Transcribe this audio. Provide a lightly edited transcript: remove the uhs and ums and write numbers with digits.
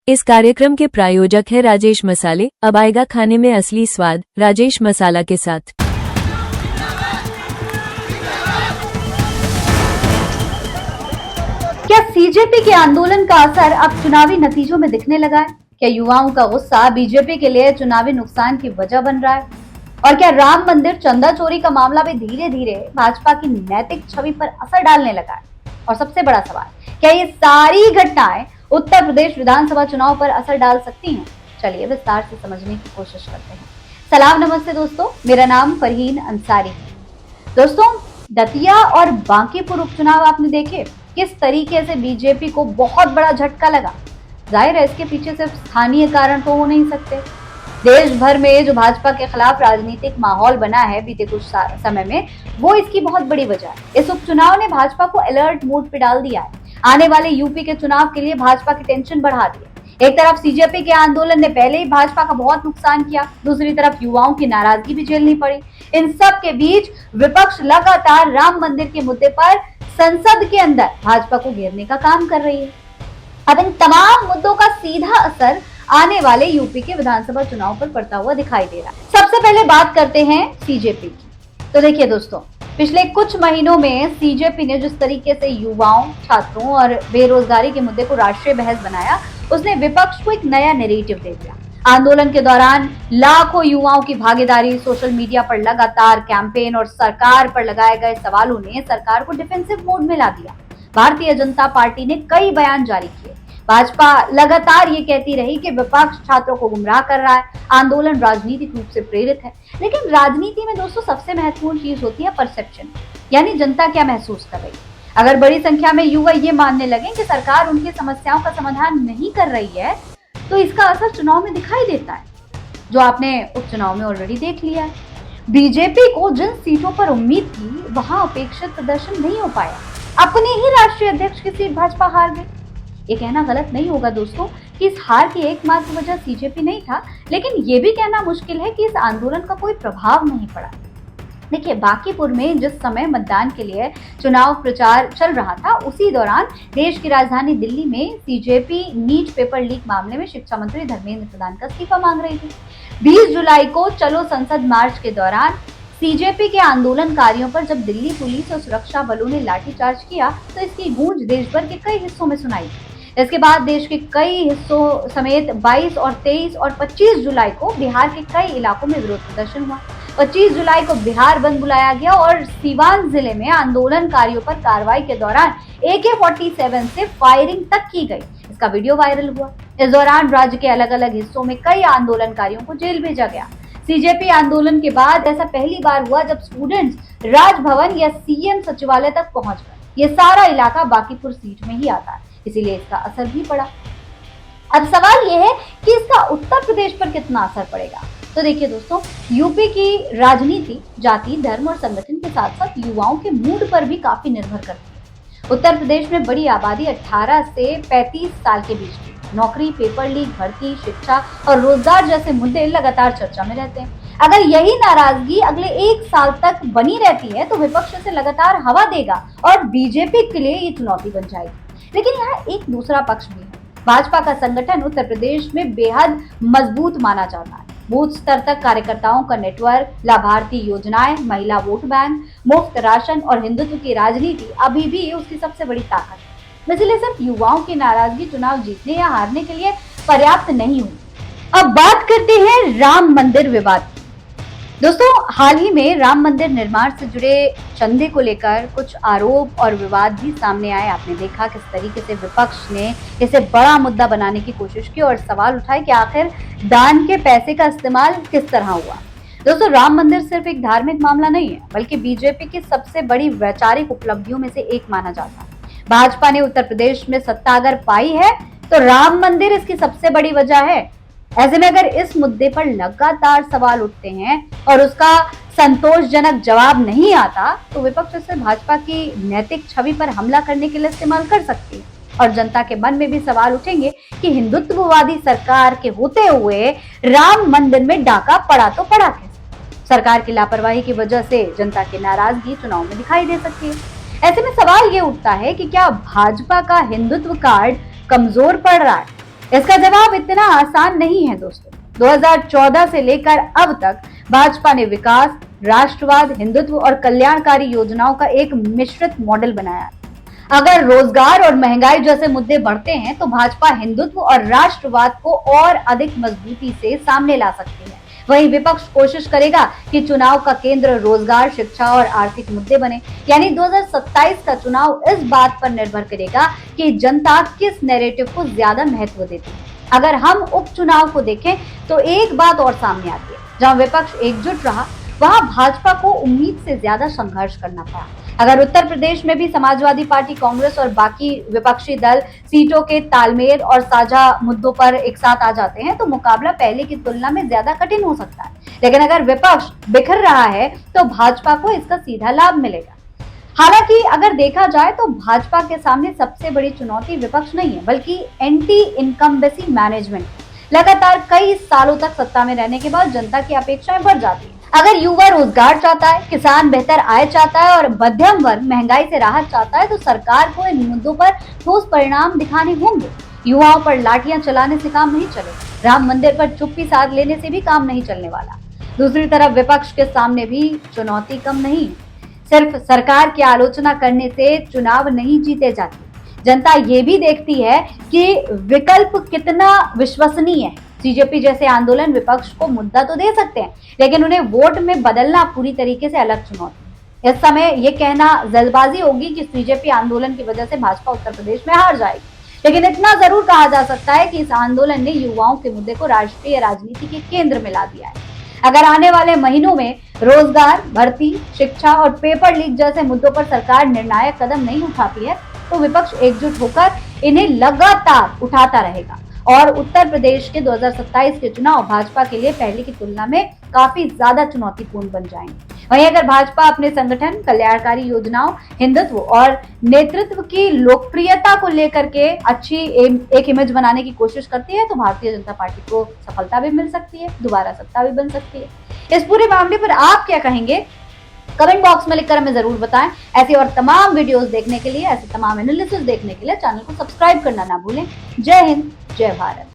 इस कार्यक्रम के प्रायोजक है राजेश मसाले। अब आएगा खाने में असली स्वाद राजेश मसाला के साथ। क्या सीजेपी के आंदोलन का असर अब चुनावी नतीजों में दिखने लगा है? क्या युवाओं का गुस्सा बीजेपी के लिए चुनावी नुकसान की वजह बन रहा है? और क्या राम मंदिर चंदा चोरी का मामला भी धीरे धीरे भाजपा की नैतिक छवि पर असर डालने लगा है? और सबसे बड़ा सवाल, क्या ये सारी घटनाएं उत्तर प्रदेश विधानसभा चुनाव पर असर डाल सकती हैं? चलिए विस्तार से समझने की कोशिश करते हैं। सलाम नमस्ते दोस्तों, मेरा नाम फरहीन अंसारी है। दोस्तों, दतिया और बांकीपुर उपचुनाव आपने देखे, किस तरीके से बीजेपी को बहुत बड़ा झटका लगा। जाहिर है इसके पीछे सिर्फ स्थानीय कारण तो हो नहीं सकते। देश भर में जो भाजपा के खिलाफ राजनीतिक माहौल बना है बीते कुछ समय में, वो इसकी बहुत बड़ी वजह है। इस उपचुनाव ने भाजपा को अलर्ट मोड पे डाल दिया है। आने वाले यूपी के चुनाव के लिए भाजपा की टेंशन बढ़ा दी है। एक तरफ सीजेपी के आंदोलन ने पहले ही भाजपा का बहुत नुकसान किया, दूसरी तरफ युवाओं की नाराजगी भी झेलनी पड़ी। इन सब के बीच विपक्ष लगातार राम मंदिर के मुद्दे पर संसद के अंदर भाजपा को घेरने का काम कर रही है। अब इन तमाम मुद्दों का सीधा असर आने वाले यूपी के विधानसभा चुनाव पर पड़ता हुआ दिखाई दे रहा है। सबसे पहले बात करते हैं सीजेपी की। तो देखिए दोस्तों, पिछले कुछ महीनों में सीजेपी ने जिस तरीके से युवाओं, छात्रों और बेरोजगारी के मुद्दे को राष्ट्रीय बहस बनाया, उसने विपक्ष को एक नया नैरेटिव दे दिया। आंदोलन के दौरान लाखों युवाओं की भागीदारी, सोशल मीडिया पर लगातार कैंपेन और सरकार पर लगाए गए सवालों ने सरकार को डिफेंसिव मोड में ला दिया। भारतीय जनता पार्टी ने कई बयान जारी किए। भाजपा लगातार ये कहती रही कि विपक्ष छात्रों को गुमराह कर रहा है, आंदोलन राजनीतिक रूप से प्रेरित है। लेकिन राजनीति में दोस्तों सबसे महत्वपूर्ण चीज होती है परसेप्शन, यानी जनता क्या महसूस कर रही है। अगर बड़ी संख्या में युवा ये मानने लगे कि सरकार उनकी समस्याओं का समाधान नहीं कर रही है, तो इसका असर चुनाव में दिखाई देता है, जो आपने उपचुनाव में ऑलरेडी देख लिया है। बीजेपी को जिन सीटों पर उम्मीद थी, वहां अपेक्षित प्रदर्शन नहीं हो पाया। अपने ही राष्ट्रीय अध्यक्ष की सीट भाजपा हार गई। ये कहना गलत नहीं होगा दोस्तों कि इस हार की एकमात्र वजह सीजेपी नहीं था, लेकिन ये भी कहना मुश्किल है कि इस आंदोलन का कोई प्रभाव नहीं पड़ा। देखिए, बांकीपुर में जिस समय मतदान के लिए चुनाव प्रचार चल रहा था, उसी दौरान देश की राजधानी दिल्ली में सीजेपी नीट पेपर लीक मामले में शिक्षा मंत्री धर्मेंद्र प्रधान का इस्तीफा मांग रही थी। 20 जुलाई को चलो संसद मार्च के दौरान सीजेपी के आंदोलनकारियों पर जब दिल्ली पुलिस और सुरक्षा बलों ने लाठीचार्ज किया, तो इसकी गूंज देश भर के कई हिस्सों में सुनाई। इसके बाद देश के कई हिस्सों समेत 22 और 23 और 25 जुलाई को बिहार के कई इलाकों में विरोध प्रदर्शन हुआ। 25 जुलाई को बिहार बंद बुलाया गया और सीवान जिले में आंदोलनकारियों पर कार्रवाई के दौरान AK-47 से फायरिंग तक की गई। इसका वीडियो वायरल हुआ। इस दौरान राज्य के अलग अलग हिस्सों में कई आंदोलनकारियों को जेल भेजा गया। सीजेपी आंदोलन के बाद ऐसा पहली बार हुआ जब स्टूडेंट्स राजभवन या सीएम सचिवालय तक पहुंच गए। ये सारा इलाका बांकीपुर सीट में ही आता है, इसीलिए इसका असर भी पड़ा। अब सवाल यह है कि इसका उत्तर प्रदेश पर कितना असर पड़ेगा। तो देखिए दोस्तों, यूपी की राजनीति जाति, धर्म और संगठन के साथ साथ युवाओं के मूड पर भी काफी निर्भर करती है। उत्तर प्रदेश में बड़ी आबादी 18 से 35 साल के बीच की। नौकरी, पेपर लीक, भर्ती, शिक्षा और रोजगार जैसे मुद्दे लगातार चर्चा में रहते हैं। अगर यही नाराजगी अगले 1 साल तक बनी रहती है, तो विपक्ष इसे लगातार हवा देगा और बीजेपी के लिए ये चुनौती बन जाएगी। लेकिन यहाँ एक दूसरा पक्ष भी है। भाजपा का संगठन उत्तर प्रदेश में बेहद मजबूत माना जाता है। बूथ स्तर तक कार्यकर्ताओं का नेटवर्क, लाभार्थी योजनाएं, महिला वोट बैंक, मुफ्त राशन और हिंदुत्व की राजनीति अभी भी उसकी सबसे बड़ी ताकत है। इसलिए सिर्फ युवाओं की नाराजगी चुनाव जीतने या हारने के लिए पर्याप्त नहीं हुई। अब बात करते हैं राम मंदिर विवाद। दोस्तों, हाल ही में राम मंदिर निर्माण से जुड़े चंदे को लेकर कुछ आरोप और विवाद भी सामने आए। आपने देखा किस तरीके से विपक्ष ने इसे बड़ा मुद्दा बनाने की कोशिश की और सवाल उठाए कि आखिर दान के पैसे का इस्तेमाल किस तरह हुआ। दोस्तों, राम मंदिर सिर्फ एक धार्मिक मामला नहीं है, बल्कि बीजेपी की सबसे बड़ी वैचारिक उपलब्धियों में से एक माना जाता है। भाजपा ने उत्तर प्रदेश में सत्ता अगर पाई है, तो राम मंदिर इसकी सबसे बड़ी वजह है। ऐसे में अगर इस मुद्दे पर लगातार सवाल उठते हैं और उसका संतोषजनक जवाब नहीं आता, तो विपक्ष इसे भाजपा की नैतिक छवि पर हमला करने के लिए इस्तेमाल कर सकती है। और जनता के मन में भी सवाल उठेंगे कि हिंदुत्ववादी सरकार के होते हुए राम मंदिर में डाका पड़ा तो पड़ा कैसे। सरकार की लापरवाही की वजह से जनता की नाराजगी चुनाव में दिखाई दे सकती है। ऐसे में सवाल ये उठता है कि क्या भाजपा का हिंदुत्व कार्ड कमजोर पड़ रहा है? इसका जवाब इतना आसान नहीं है दोस्तों। 2014 से लेकर अब तक भाजपा ने विकास, राष्ट्रवाद, हिंदुत्व और कल्याणकारी योजनाओं का एक मिश्रित मॉडल बनाया है। अगर रोजगार और महंगाई जैसे मुद्दे बढ़ते हैं तो भाजपा हिंदुत्व और राष्ट्रवाद को और अधिक मजबूती से सामने ला सकती है। वहीं विपक्ष कोशिश करेगा कि चुनाव का केंद्र रोजगार, शिक्षा और आर्थिक मुद्दे बने। यानी 2027 का चुनाव इस बात पर निर्भर करेगा कि जनता किस नैरेटिव को ज्यादा महत्व देती है। अगर हम उपचुनाव को देखें तो एक बात और सामने आती है, जहां विपक्ष एकजुट रहा वहां भाजपा को उम्मीद से ज्यादा संघर्ष करना पड़ा। अगर उत्तर प्रदेश में भी समाजवादी पार्टी, कांग्रेस और बाकी विपक्षी दल सीटों के तालमेल और साझा मुद्दों पर एक साथ आ जाते हैं तो मुकाबला पहले की तुलना में ज्यादा कठिन हो सकता है। लेकिन अगर विपक्ष बिखर रहा है तो भाजपा को इसका सीधा लाभ मिलेगा। हालांकि अगर देखा जाए तो भाजपा के सामने सबसे बड़ी चुनौती विपक्ष नहीं है बल्कि एंटी इनकम्बेंसी मैनेजमेंट। लगातार कई सालों तक सत्ता में रहने के बाद जनता की अपेक्षाएं बढ़ जाती है। अगर युवा रोजगार चाहता है, किसान बेहतर आय चाहता है और मध्यम वर्ग महंगाई से राहत चाहता है तो सरकार को इन मुद्दों पर ठोस परिणाम दिखाने होंगे। युवाओं पर लाठियां चलाने से काम नहीं चलेगा, राम मंदिर पर चुप्पी साध लेने से भी काम नहीं चलने वाला। दूसरी तरफ विपक्ष के सामने भी चुनौती कम नहीं है। सिर्फ सरकार की आलोचना करने से चुनाव नहीं जीते जाते। जनता ये भी देखती है कि विकल्प कितना विश्वसनीय है। बीजेपी जैसे आंदोलन विपक्ष को मुद्दा तो दे सकते हैं, लेकिन उन्हें वोट में बदलना पूरी तरीके से अलग चुनौती। इस समय ये कहना जल्दबाजी होगी कि बीजेपी आंदोलन की वजह से भाजपा उत्तर प्रदेश में हार जाएगी, लेकिन इतना जरूर कहा जा सकता है कि इस आंदोलन ने युवाओं के मुद्दे को राष्ट्रीय राजनीति के केंद्र में ला दिया है। अगर आने वाले महीनों में रोजगार, भर्ती, शिक्षा और पेपर लीक जैसे मुद्दों पर सरकार निर्णायक कदम नहीं उठाती है तो विपक्ष एकजुट होकर इन्हें लगातार उठाता रहेगा और उत्तर प्रदेश के 2027 के चुनाव भाजपा के लिए पहले की तुलना में काफी ज्यादा चुनौतीपूर्ण बन जाएंगे। वहीं अगर भाजपा अपने संगठन, कल्याणकारी योजनाओं, हिंदुत्व और नेतृत्व की लोकप्रियता को लेकर के अच्छी एक इमेज बनाने की कोशिश करती है तो भारतीय जनता पार्टी को सफलता भी मिल सकती है, दोबारा सत्ता भी बन सकती है। इस पूरे मामले पर आप क्या कहेंगे? कमेंट बॉक्स में लिखकर हमें जरूर बताएं। ऐसी और तमाम वीडियोस देखने के लिए, ऐसे तमाम एनालिसिस देखने के लिए चैनल को सब्सक्राइब करना ना भूलें। जय हिंद, जय भारत।